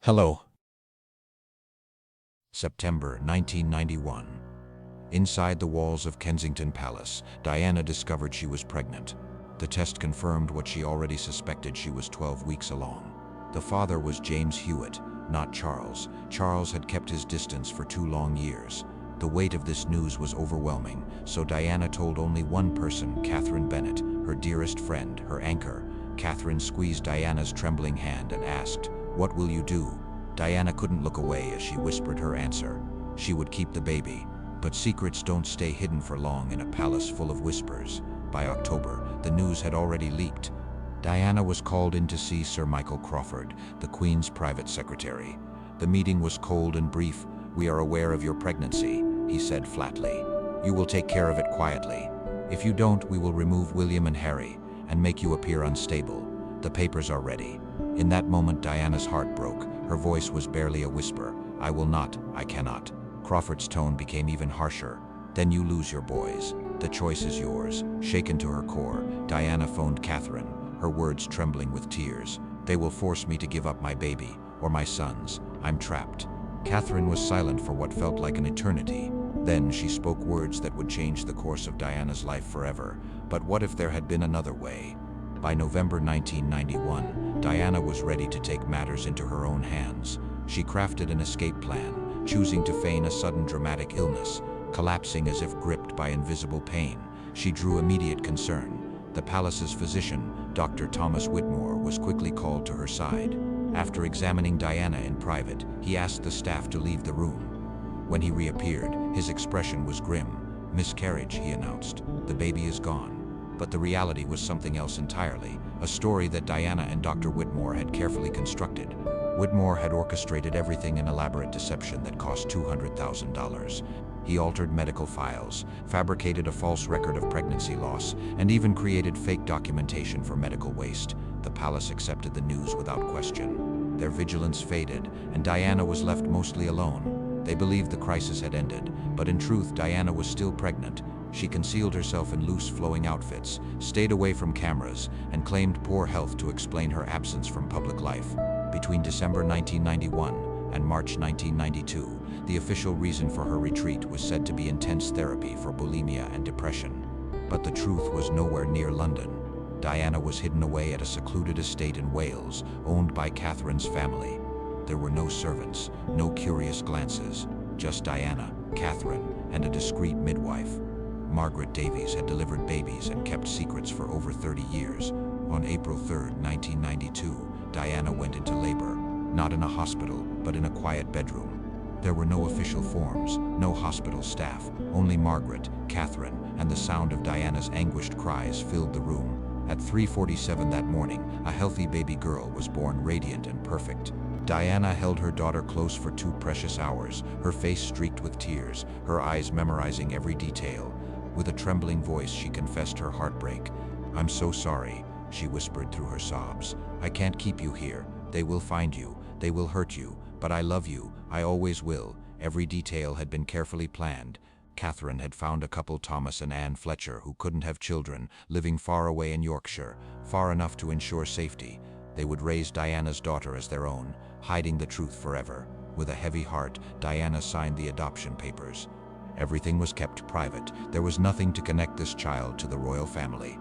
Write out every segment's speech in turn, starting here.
Hello. September 1991. Inside the walls of Kensington Palace, Diana discovered she was pregnant. The test confirmed what she already suspected: she was 12 weeks along. The father was James Hewitt, not Charles. Charles had kept his distance for 2 long years. The weight of this news was overwhelming, so Diana told only one person, Catherine Bennett, her dearest friend, her anchor. Catherine squeezed Diana's trembling hand and asked, "What will you do?" Diana couldn't look away as she whispered her answer. She would keep the baby. But secrets don't stay hidden for long in a palace full of whispers. By October, the news had already leaked. Diana was called in to see Sir Michael Crawford, the Queen's private secretary. The meeting was cold and brief. "We are aware of your pregnancy," he said flatly. "You will take care of it quietly. If you don't, we will remove William and Harry and make you appear unstable. The papers are ready." In that moment, Diana's heart broke. Her voice was barely a whisper. "I will not, I cannot." Crawford's tone became even harsher. "Then you lose your boys. The choice is yours." Shaken to her core, Diana phoned Catherine, her words trembling with tears. "They will force me to give up my baby, or my sons. I'm trapped." Catherine was silent for what felt like an eternity. Then she spoke words that would change the course of Diana's life forever. But what if there had been another way? By November 1991, Diana was ready to take matters into her own hands. She crafted an escape plan, choosing to feign a sudden dramatic illness. Collapsing as if gripped by invisible pain, she drew immediate concern. The palace's physician, Dr. Thomas Whitmore, was quickly called to her side. After examining Diana in private, he asked the staff to leave the room. When he reappeared, his expression was grim. "Miscarriage," he announced. "The baby is gone." But the reality was something else entirely, a story that Diana and Dr. Whitmore had carefully constructed. Whitmore had orchestrated everything, an elaborate deception that cost $200,000. He altered medical files, fabricated a false record of pregnancy loss, and even created fake documentation for medical waste. The palace accepted the news without question. Their vigilance faded, and Diana was left mostly alone. They believed the crisis had ended, but in truth, Diana was still pregnant. She concealed herself in loose, flowing outfits, stayed away from cameras, and claimed poor health to explain her absence from public life. Between December 1991 and March 1992, the official reason for her retreat was said to be intense therapy for bulimia and depression. But the truth was nowhere near London. Diana was hidden away at a secluded estate in Wales, owned by Catherine's family. There were no servants, no curious glances, just Diana, Catherine, and a discreet midwife. Margaret Davies had delivered babies and kept secrets for over 30 years. On April 3, 1992, Diana went into labor, not in a hospital, but in a quiet bedroom. There were no official forms, no hospital staff, only Margaret, Catherine, and the sound of Diana's anguished cries filled the room. At 3:47 that morning, a healthy baby girl was born, radiant and perfect. Diana held her daughter close for 2 precious hours, her face streaked with tears, her eyes memorizing every detail. With a trembling voice, she confessed her heartbreak. "I'm so sorry," she whispered through her sobs. "I can't keep you here. They will find you. They will hurt you. But I love you. I always will." Every detail had been carefully planned. Catherine had found a couple, Thomas and Anne Fletcher, who couldn't have children, living far away in Yorkshire, far enough to ensure safety. They would raise Diana's daughter as their own, hiding the truth forever. With a heavy heart, Diana signed the adoption papers. Everything was kept private. There was nothing to connect this child to the royal family.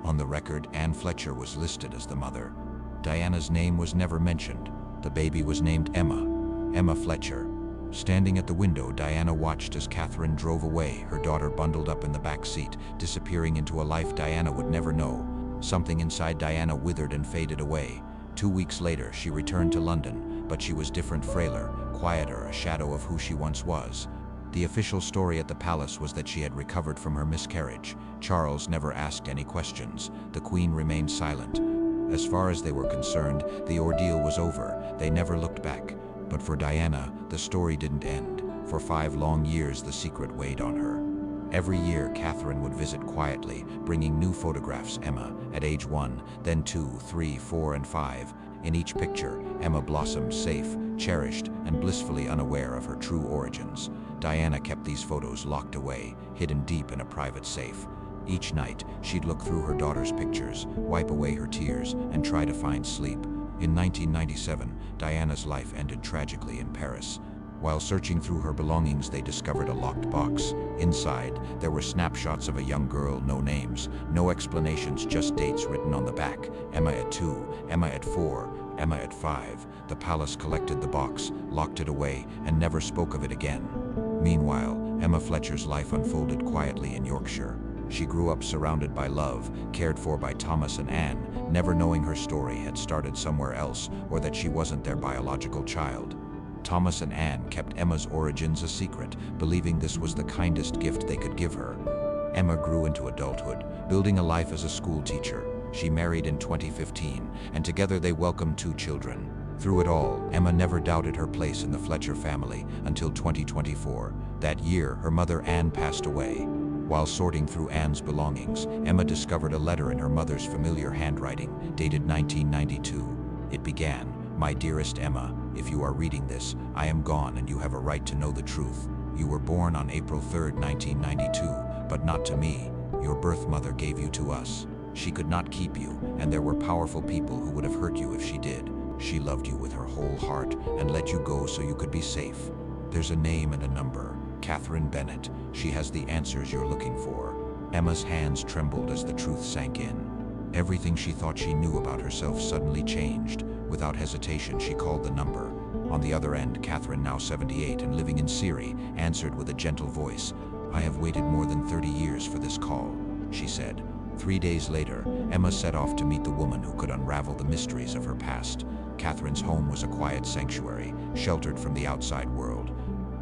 On the record, Anne Fletcher was listed as the mother. Diana's name was never mentioned. The baby was named Emma Fletcher. Standing at the window, Diana watched as Catherine drove away, her daughter bundled up in the back seat, disappearing into a life Diana would never know. Something inside Diana withered and faded away. 2 weeks later, she returned to London, but she was different, frailer, quieter, a shadow of who she once was. The official story at the palace was that she had recovered from her miscarriage. Charles never asked any questions. The Queen remained silent. As far as they were concerned, the ordeal was over. They never looked back. But for Diana, the story didn't end. For 5 long years, the secret weighed on her. Every year, Catherine would visit quietly, bringing new photographs. Emma, at age 1, then 2, 3, 4, and 5. In each picture, Emma blossomed, safe, cherished, and blissfully unaware of her true origins. Diana kept these photos locked away, hidden deep in a private safe. Each night, she'd look through her daughter's pictures, wipe away her tears, and try to find sleep. In 1997, Diana's life ended tragically in Paris. While searching through her belongings, they discovered a locked box. Inside, there were snapshots of a young girl, no names, no explanations, just dates written on the back. Emma at 2, Emma at 4, Emma at 5. The palace collected the box, locked it away, and never spoke of it again. Meanwhile, Emma Fletcher's life unfolded quietly in Yorkshire. She grew up surrounded by love, cared for by Thomas and Anne, never knowing her story had started somewhere else or that she wasn't their biological child. Thomas and Anne kept Emma's origins a secret, believing this was the kindest gift they could give her. Emma grew into adulthood, building a life as a school teacher. She married in 2015, and together they welcomed 2 children. Through it all, Emma never doubted her place in the Fletcher family until 2024. That year, her mother Anne passed away. While sorting through Anne's belongings, Emma discovered a letter in her mother's familiar handwriting, dated 1992. It began, "My dearest Emma, if you are reading this, I am gone and you have a right to know the truth. You were born on April 3rd, 1992, but not to me. Your birth mother gave you to us. She could not keep you, and there were powerful people who would have hurt you if she did. She loved you with her whole heart and let you go so you could be safe. There's a name and a number, Catherine Bennett. She has the answers you're looking for." Emma's hands trembled as the truth sank in. Everything she thought she knew about herself suddenly changed. Without hesitation, she called the number. On the other end, Catherine, now 78 and living in Syria, answered with a gentle voice. "I have waited more than 30 years for this call," she said. 3 days later, Emma set off to meet the woman who could unravel the mysteries of her past. Catherine's home was a quiet sanctuary, sheltered from the outside world.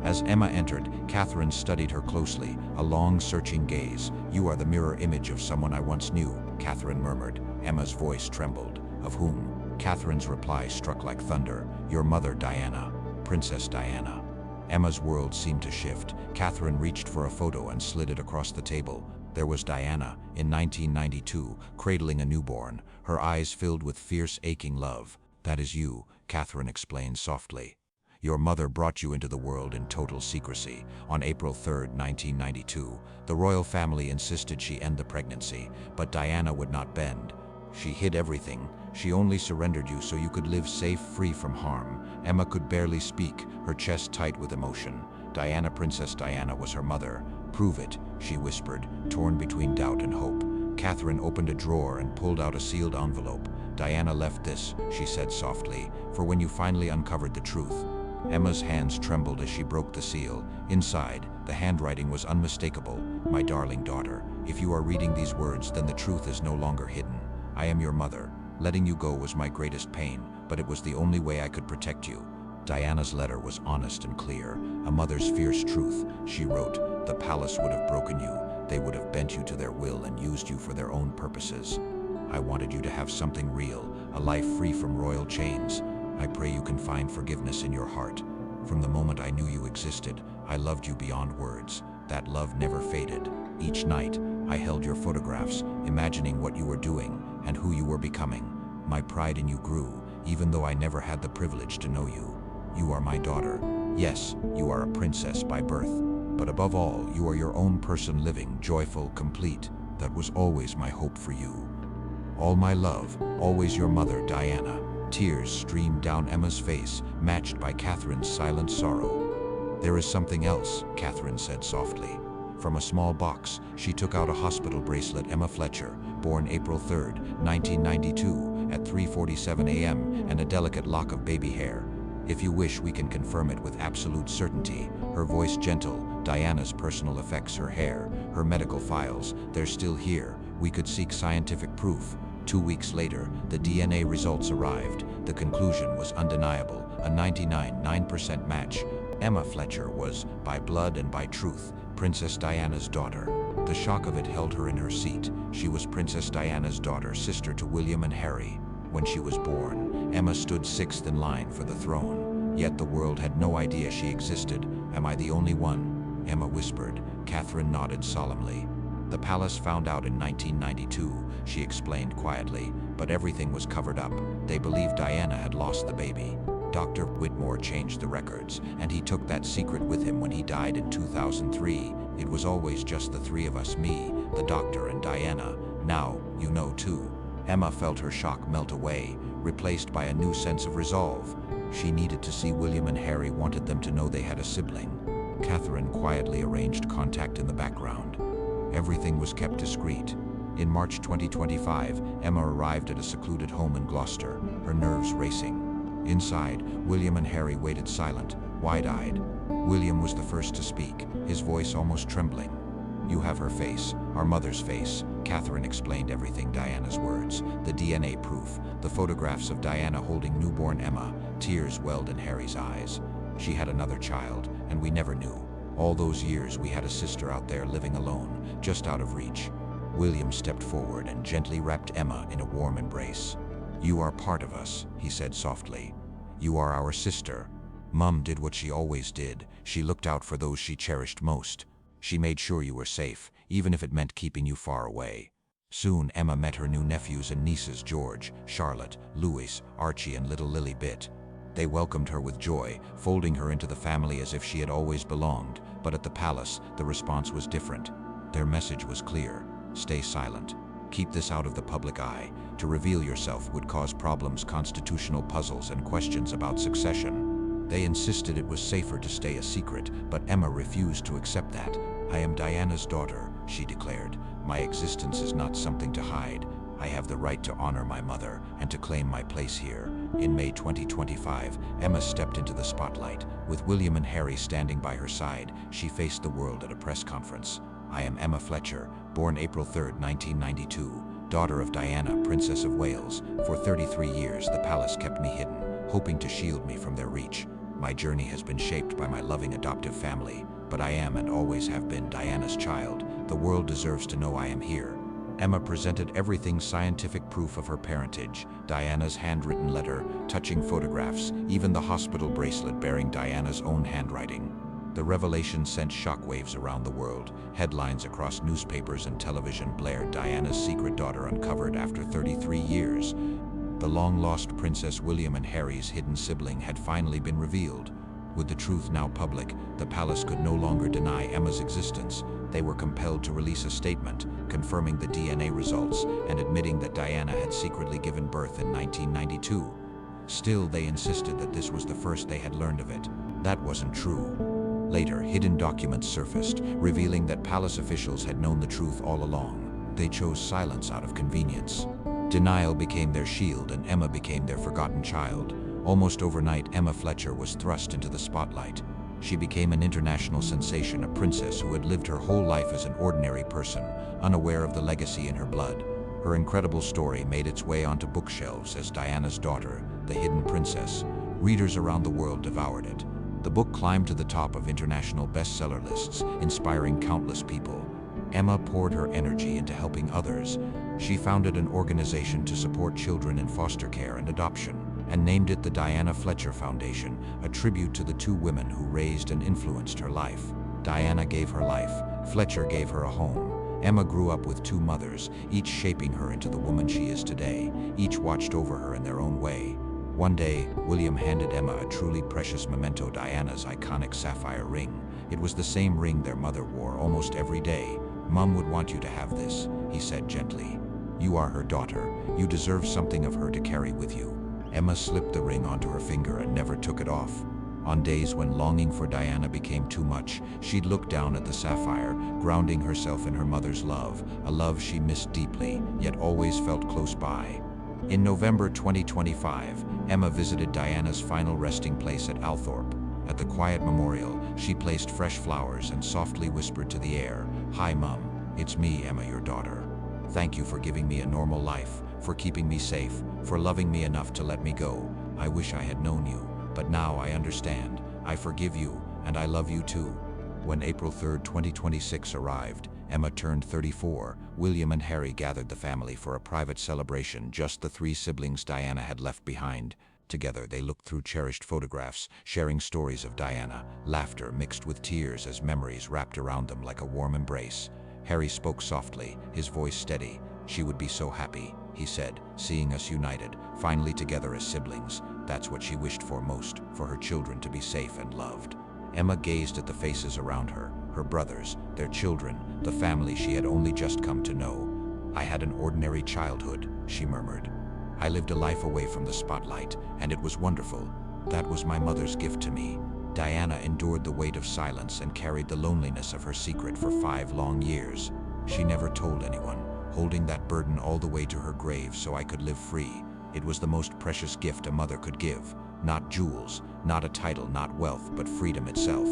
As Emma entered, Catherine studied her closely, a long, searching gaze. "You are the mirror image of someone I once knew," Catherine murmured. Emma's voice trembled. "Of whom?" Catherine's reply struck like thunder. "Your mother, Diana, Princess Diana." Emma's world seemed to shift. Catherine reached for a photo and slid it across the table. There was Diana, in 1992, cradling a newborn, her eyes filled with fierce, aching love. "That is you," Catherine explained softly. "Your mother brought you into the world in total secrecy. On April 3rd, 1992, the royal family insisted she end the pregnancy, but Diana would not bend. She hid everything. She only surrendered you so you could live safe, free from harm." Emma could barely speak, her chest tight with emotion. Diana, Princess Diana, was her mother. "Prove it," she whispered, torn between doubt and hope. Catherine opened a drawer and pulled out a sealed envelope. "Diana left this," she said softly, "for when you finally uncovered the truth." Emma's hands trembled as she broke the seal. Inside, the handwriting was unmistakable. "My darling daughter, if you are reading these words, then the truth is no longer hidden. I am your mother. Letting you go was my greatest pain, but it was the only way I could protect you." Diana's letter was honest and clear, a mother's fierce truth. She wrote, "The palace would have broken you. They would have bent you to their will and used you for their own purposes. I wanted you to have something real, a life free from royal chains. I pray you can find forgiveness in your heart. From the moment I knew you existed, I loved you beyond words. That love never faded. Each night, I held your photographs, imagining what you were doing and who you were becoming. My pride in you grew, even though I never had the privilege to know you. You are my daughter. Yes, you are a princess by birth. But above all, you are your own person, living, joyful, complete. That was always my hope for you. All my love, always your mother, Diana." Tears streamed down Emma's face, matched by Catherine's silent sorrow. "There is something else," Catherine said softly. From a small box, she took out a hospital bracelet. "Emma Fletcher, born April 3rd, 1992, at 3:47 a.m., and a delicate lock of baby hair. If you wish, we can confirm it with absolute certainty." Her voice gentle. "Diana's personal effects, her hair, her medical files, they're still here. We could seek scientific proof." 2 weeks later, the DNA results arrived. The conclusion was undeniable, a 99.9% match. Emma Fletcher was, by blood and by truth, Princess Diana's daughter. The shock of it held her in her seat. She was Princess Diana's daughter, sister to William and Harry. When she was born, Emma stood 6th in line for the throne. Yet the world had no idea she existed. "Am I the only one?" Emma whispered. Catherine nodded solemnly. "The palace found out in 1992, she explained quietly, but everything was covered up. They believed Diana had lost the baby. Dr. Whitmore changed the records, and he took that secret with him when he died in 2003. It was always just the three of us, me, the doctor, and Diana. Now, you know too." Emma felt her shock melt away, replaced by a new sense of resolve. She needed to see William and Harry wanted them to know they had a sibling. Catherine quietly arranged contact in the background. Everything was kept discreet. In March 2025, Emma arrived at a secluded home in Gloucester, her nerves racing. Inside, William and Harry waited silent, wide-eyed. William was the first to speak, his voice almost trembling. "You have her face, our mother's face." Catherine explained everything, Diana's words, the DNA proof, the photographs of Diana holding newborn Emma. Tears welled in Harry's eyes. "She had another child, and we never knew. All those years we had a sister out there living alone, just out of reach." William stepped forward and gently wrapped Emma in a warm embrace. "You are part of us," he said softly. "You are our sister. Mum did what she always did. She looked out for those she cherished most. She made sure you were safe, even if it meant keeping you far away." Soon Emma met her new nephews and nieces, George, Charlotte, Louis, Archie, and little Lily Bit. They welcomed her with joy, folding her into the family as if she had always belonged. But at the palace, the response was different. Their message was clear: stay silent. Keep this out of the public eye. To reveal yourself would cause problems, constitutional puzzles, and questions about succession. They insisted it was safer to stay a secret, but Emma refused to accept that. "I am Diana's daughter," she declared. "My existence is not something to hide. I have the right to honor my mother and to claim my place here." In May 2025, Emma stepped into the spotlight. With William and Harry standing by her side, she faced the world at a press conference. "I am Emma Fletcher, born April 3, 1992, daughter of Diana, Princess of Wales. For 33 years, the palace kept me hidden, hoping to shield me from their reach. My journey has been shaped by my loving adoptive family, but I am and always have been Diana's child. The world deserves to know I am here." Emma presented everything: scientific proof of her parentage, Diana's handwritten letter, touching photographs, even the hospital bracelet bearing Diana's own handwriting. The revelation sent shockwaves around the world. Headlines across newspapers and television blared: Diana's secret daughter uncovered after 33 years. The long-lost Princess William and Harry's hidden sibling had finally been revealed. With the truth now public, the palace could no longer deny Emma's existence. They were compelled to release a statement, confirming the DNA results and admitting that Diana had secretly given birth in 1992. Still, they insisted that this was the first they had learned of it. That wasn't true. Later, hidden documents surfaced, revealing that palace officials had known the truth all along. They chose silence out of convenience. Denial became their shield, and Emma became their forgotten child. Almost overnight, Emma Fletcher was thrust into the spotlight. She became an international sensation, a princess who had lived her whole life as an ordinary person, unaware of the legacy in her blood. Her incredible story made its way onto bookshelves as Diana's Daughter, the Hidden Princess. Readers around the world devoured it. The book climbed to the top of international bestseller lists, inspiring countless people. Emma poured her energy into helping others. She founded an organization to support children in foster care and adoption, and named it the Diana Fletcher Foundation, a tribute to the two women who raised and influenced her life. Diana gave her life, Fletcher gave her a home. Emma grew up with two mothers, each shaping her into the woman she is today. Each watched over her in their own way. One day, William handed Emma a truly precious memento: Diana's iconic sapphire ring. It was the same ring their mother wore almost every day. "Mum would want you to have this," he said gently. "You are her daughter. You deserve something of her to carry with you." Emma slipped the ring onto her finger and never took it off. On days when longing for Diana became too much, she'd look down at the sapphire, grounding herself in her mother's love, a love she missed deeply, yet always felt close by. In November 2025, Emma visited Diana's final resting place at Althorpe. At the quiet memorial, she placed fresh flowers and softly whispered to the air, "Hi, Mum. It's me, Emma, your daughter. Thank you for giving me a normal life, for keeping me safe, for loving me enough to let me go. I wish I had known you, but now I understand. I forgive you, and I love you too." When April 3, 2026 arrived, Emma turned 34. William and Harry gathered the family for a private celebration, just the three siblings Diana had left behind. Together, they looked through cherished photographs, sharing stories of Diana, laughter mixed with tears as memories wrapped around them like a warm embrace. Harry spoke softly, his voice steady. "She would be so happy," he said, "seeing us united, finally together as siblings. That's what she wished for most, for her children to be safe and loved." Emma gazed at the faces around her, her brothers, their children, the family she had only just come to know. "I had an ordinary childhood," she murmured. "I lived a life away from the spotlight, and it was wonderful. That was my mother's gift to me." Diana endured the weight of silence and carried the loneliness of her secret for 5 long years. She never told anyone, holding that burden all the way to her grave so I could live free. It was the most precious gift a mother could give. Not jewels, not a title, not wealth, but freedom itself.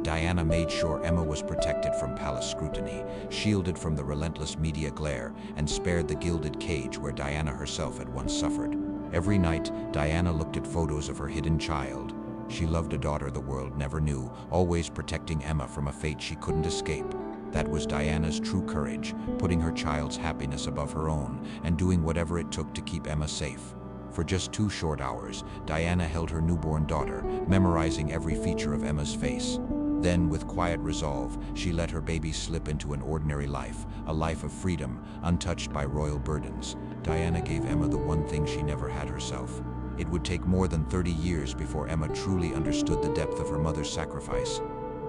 Diana made sure Emma was protected from palace scrutiny, shielded from the relentless media glare, and spared the gilded cage where Diana herself had once suffered. Every night, Diana looked at photos of her hidden child. She loved a daughter the world never knew, always protecting Emma from a fate she couldn't escape. That was Diana's true courage, putting her child's happiness above her own, and doing whatever it took to keep Emma safe. For just 2 short hours, Diana held her newborn daughter, memorizing every feature of Emma's face. Then, with quiet resolve, she let her baby slip into an ordinary life, a life of freedom, untouched by royal burdens. Diana gave Emma the one thing she never had herself. It would take more than 30 years before Emma truly understood the depth of her mother's sacrifice.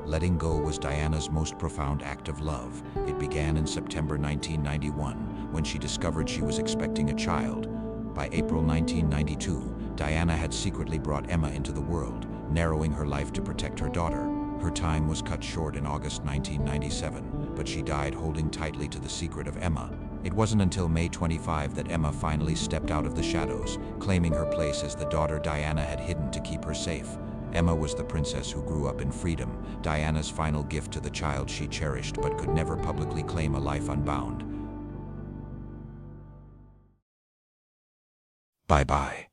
Letting go was Diana's most profound act of love. It began in September 1991, when she discovered she was expecting a child. By April 1992, Diana had secretly brought Emma into the world, narrowing her life to protect her daughter. Her time was cut short in August 1997, but she died holding tightly to the secret of Emma. It wasn't until May 25 that Emma finally stepped out of the shadows, claiming her place as the daughter Diana had hidden to keep her safe. Emma was the princess who grew up in freedom, Diana's final gift to the child she cherished but could never publicly claim a life unbound. Bye-bye.